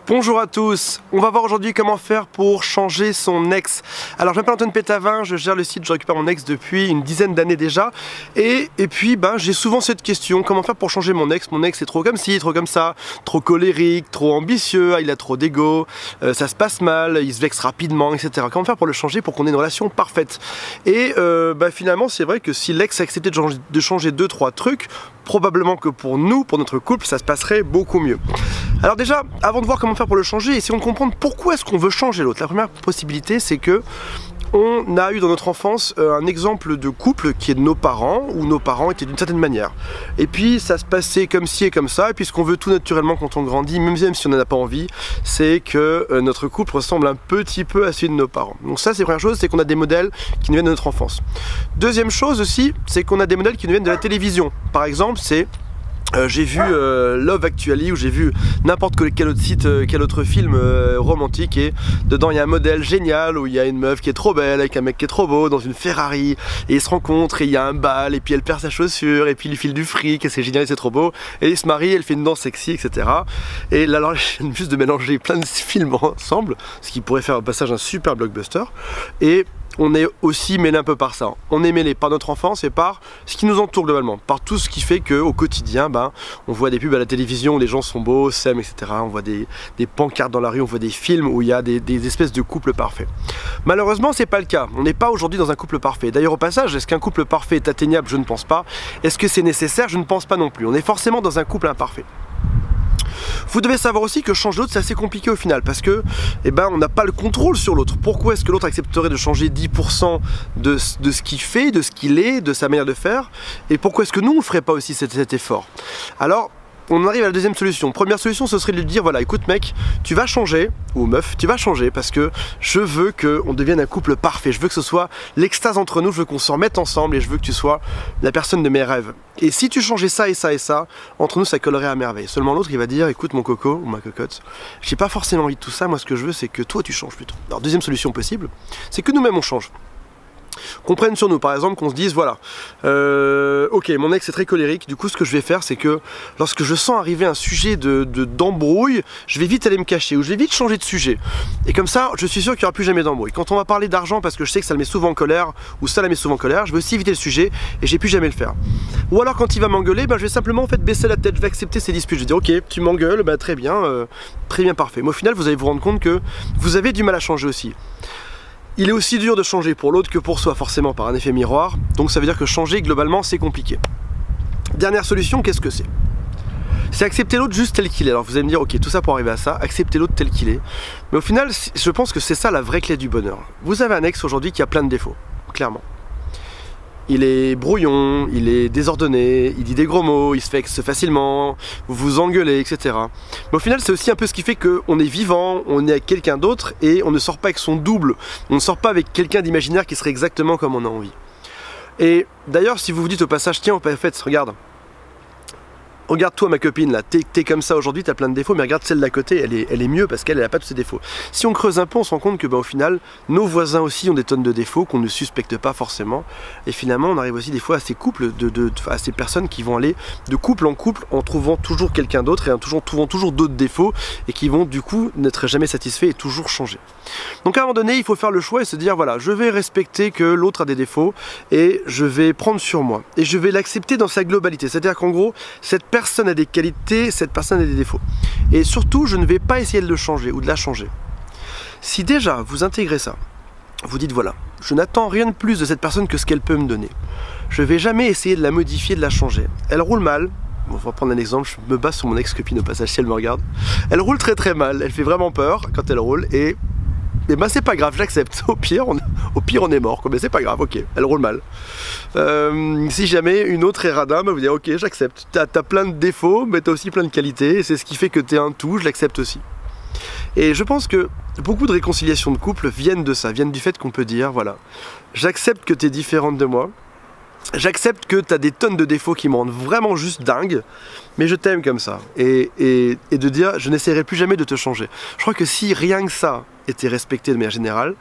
Bonjour à tous, on va voir aujourd'hui comment faire pour changer son ex. Alors je m'appelle Antoine Pétavin, je gère le site Je récupère mon ex depuis une dizaine d'années déjà. Et puis j'ai souvent cette question, comment faire pour changer mon ex? Mon ex est trop comme ci, trop comme ça, trop colérique, trop ambitieux, il a trop d'ego, ça se passe mal, il se vexe rapidement, etc. Comment faire pour le changer pour qu'on ait une relation parfaite? Et finalement c'est vrai que si l'ex a accepté de changer 2-3 trucs, probablement que pour nous, pour notre couple, ça se passerait beaucoup mieux. Alors déjà, avant de voir comment faire pour le changer, essayons de comprendre pourquoi est-ce qu'on veut changer l'autre. La première possibilité, c'est que on a eu dans notre enfance un exemple de couple qui est de nos parents, où nos parents étaient d'une certaine manière. Et puis ça se passait comme ci et comme ça, et puis ce qu'on veut tout naturellement quand on grandit, même si on n'en a pas envie, c'est que notre couple ressemble un petit peu à celui de nos parents. Donc ça, c'est la première chose, c'est qu'on a des modèles qui nous viennent de notre enfance. Deuxième chose aussi, c'est qu'on a des modèles qui nous viennent de la télévision. Par exemple, c'est... j'ai vu Love Actually, ou j'ai vu n'importe quel autre site, quel autre film romantique, et dedans il y a un modèle génial où il y a une meuf qui est trop belle avec un mec qui est trop beau dans une Ferrari, et ils se rencontrent et il y a un bal, et puis elle perd sa chaussure, et puis il lui file du fric, et c'est génial, c'est trop beau, et ils se marient, elle fait une danse sexy, etc. Et là alors je viens juste de mélanger plein de films ensemble, ce qui pourrait faire au passage un super blockbuster, et on est aussi mêlé un peu par ça. On est mêlé par notre enfance et par ce qui nous entoure globalement, par tout ce qui fait qu'au quotidien, on voit des pubs à la télévision où les gens sont beaux, s'aiment, etc. On voit des pancartes dans la rue, on voit des films où il y a des espèces de couples parfaits. Malheureusement, c'est pas le cas. On n'est pas aujourd'hui dans un couple parfait. D'ailleurs, au passage, est-ce qu'un couple parfait est atteignable? Je ne pense pas. Est-ce que c'est nécessaire? Je ne pense pas non plus. On est forcément dans un couple imparfait. Vous devez savoir aussi que changer l'autre, c'est assez compliqué au final, parce que on n'a pas le contrôle sur l'autre. Pourquoi est-ce que l'autre accepterait de changer 10% de ce qu'il fait, de ce qu'il est, de sa manière de faire? Et pourquoi est-ce que nous, on ne ferait pas aussi cet effort? Alors, on arrive à la deuxième solution. Première solution, ce serait de lui dire, voilà, écoute mec, tu vas changer, ou meuf, tu vas changer parce que je veux qu'on devienne un couple parfait. Je veux que ce soit l'extase entre nous, je veux qu'on se remette ensemble et je veux que tu sois la personne de mes rêves. Et si tu changeais ça et ça et ça, entre nous ça collerait à merveille. Seulement l'autre il va dire, écoute mon coco ou ma cocotte, j'ai pas forcément envie de tout ça, moi ce que je veux c'est que toi tu changes plutôt. Alors deuxième solution possible, c'est que nous-mêmes on change. Qu'on prenne sur nous, par exemple, qu'on se dise voilà, ok, mon ex est très colérique, du coup ce que je vais faire c'est que lorsque je sens arriver un sujet d'embrouille, je vais vite aller me cacher, ou je vais vite changer de sujet, et comme ça je suis sûr qu'il n'y aura plus jamais d'embrouille. Quand on va parler d'argent, parce que je sais que ça le met souvent en colère, ou ça la met souvent en colère, je vais aussi éviter le sujet et j'ai plus jamais le faire. Ou alors quand il va m'engueuler, je vais simplement en fait baisser la tête, je vais accepter ses disputes, je vais dire ok, tu m'engueules, très bien, parfait. Mais au final vous allez vous rendre compte que vous avez du mal à changer aussi. Il est aussi dur de changer pour l'autre que pour soi, forcément, par un effet miroir. Donc ça veut dire que changer, globalement, c'est compliqué. Dernière solution, qu'est-ce que c'est? C'est accepter l'autre juste tel qu'il est. Alors vous allez me dire, ok, tout ça pour arriver à ça, accepter l'autre tel qu'il est. Mais au final, je pense que c'est ça la vraie clé du bonheur. Vous avez un ex aujourd'hui qui a plein de défauts, clairement. Il est brouillon, il est désordonné, il dit des gros mots, il se vexe facilement, vous vous engueulez, etc. Mais au final, c'est aussi un peu ce qui fait qu'on est vivant, on est avec quelqu'un d'autre et on ne sort pas avec son double. On ne sort pas avec quelqu'un d'imaginaire qui serait exactement comme on a envie. Et d'ailleurs, si vous vous dites au passage, tiens, en fait, regarde toi ma copine là, t'es comme ça aujourd'hui, t'as plein de défauts, mais regarde celle d'à côté, elle est mieux parce qu'elle n'a pas tous ses défauts. Si on creuse un peu, on se rend compte que au final, nos voisins aussi ont des tonnes de défauts qu'on ne suspecte pas forcément. Et finalement, on arrive aussi des fois à ces couples, à ces personnes qui vont aller de couple en trouvant toujours quelqu'un d'autre et en trouvant toujours d'autres défauts et qui vont du coup n'être jamais satisfaits et toujours changer. Donc à un moment donné, il faut faire le choix et se dire voilà, je vais respecter que l'autre a des défauts et je vais prendre sur moi et je vais l'accepter dans sa globalité. C'est-à-dire qu'en gros, cette personne a des qualités, cette personne a des défauts. Et surtout, je ne vais pas essayer de le changer ou de la changer. Si déjà vous intégrez ça, vous dites voilà, je n'attends rien de plus de cette personne que ce qu'elle peut me donner. Je ne vais jamais essayer de la modifier, de la changer. Elle roule mal. Bon, on va prendre un exemple, je me base sur mon ex-copine au passage si elle me regarde. Elle roule très très mal, elle fait vraiment peur quand elle roule et c'est pas grave, j'accepte. Au pire, on est mort, mais c'est pas grave, ok, elle roule mal. Si jamais une autre est radin, vous dites ok, j'accepte. T'as plein de défauts, mais t'as aussi plein de qualités, et c'est ce qui fait que t'es un tout, je l'accepte aussi. Et je pense que beaucoup de réconciliations de couple viennent de ça, viennent du fait qu'on peut dire, voilà, j'accepte que t'es différente de moi, j'accepte que t'as des tonnes de défauts qui me rendent vraiment juste dingue, mais je t'aime comme ça. Et de dire, je n'essaierai plus jamais de te changer. Je crois que si rien que ça était respecté de manière générale,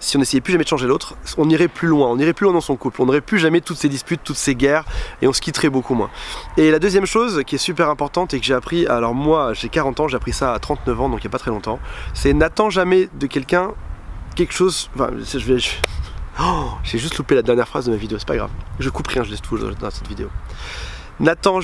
si on n'essayait plus jamais de changer l'autre, on irait plus loin, dans son couple, on n'aurait plus jamais toutes ces disputes, toutes ces guerres, et on se quitterait beaucoup moins. Et la deuxième chose qui est super importante et que j'ai appris, alors moi j'ai 40 ans, j'ai appris ça à 39 ans, donc il n'y a pas très longtemps, c'est n'attends jamais de quelqu'un quelque chose, enfin oh, j'ai juste loupé la dernière phrase de ma vidéo, c'est pas grave, je coupe rien, je laisse tout dans cette vidéo. N'attends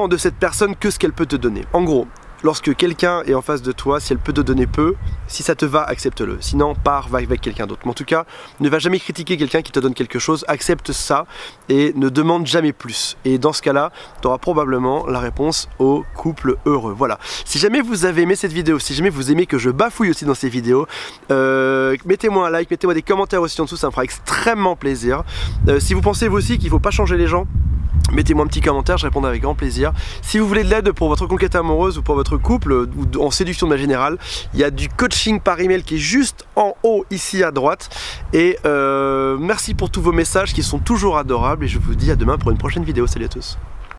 de cette personne que ce qu'elle peut te donner. En gros, lorsque quelqu'un est en face de toi, si elle peut te donner peu, si ça te va, accepte-le. Sinon, va avec quelqu'un d'autre. Mais en tout cas, ne va jamais critiquer quelqu'un qui te donne quelque chose, accepte ça et ne demande jamais plus. Et dans ce cas-là, tu auras probablement la réponse au couple heureux. Voilà. Si jamais vous avez aimé cette vidéo, si jamais vous aimez que je bafouille aussi dans ces vidéos, mettez-moi un like, mettez-moi des commentaires aussi en dessous, ça me fera extrêmement plaisir. Si vous pensez vous aussi qu'il ne faut pas changer les gens, mettez-moi un petit commentaire, je répondrai avec grand plaisir. Si vous voulez de l'aide pour votre conquête amoureuse ou pour votre couple ou en séduction de manière générale, il y a du coaching par email qui est juste en haut ici à droite. Et merci pour tous vos messages qui sont toujours adorables et je vous dis à demain pour une prochaine vidéo. Salut à tous.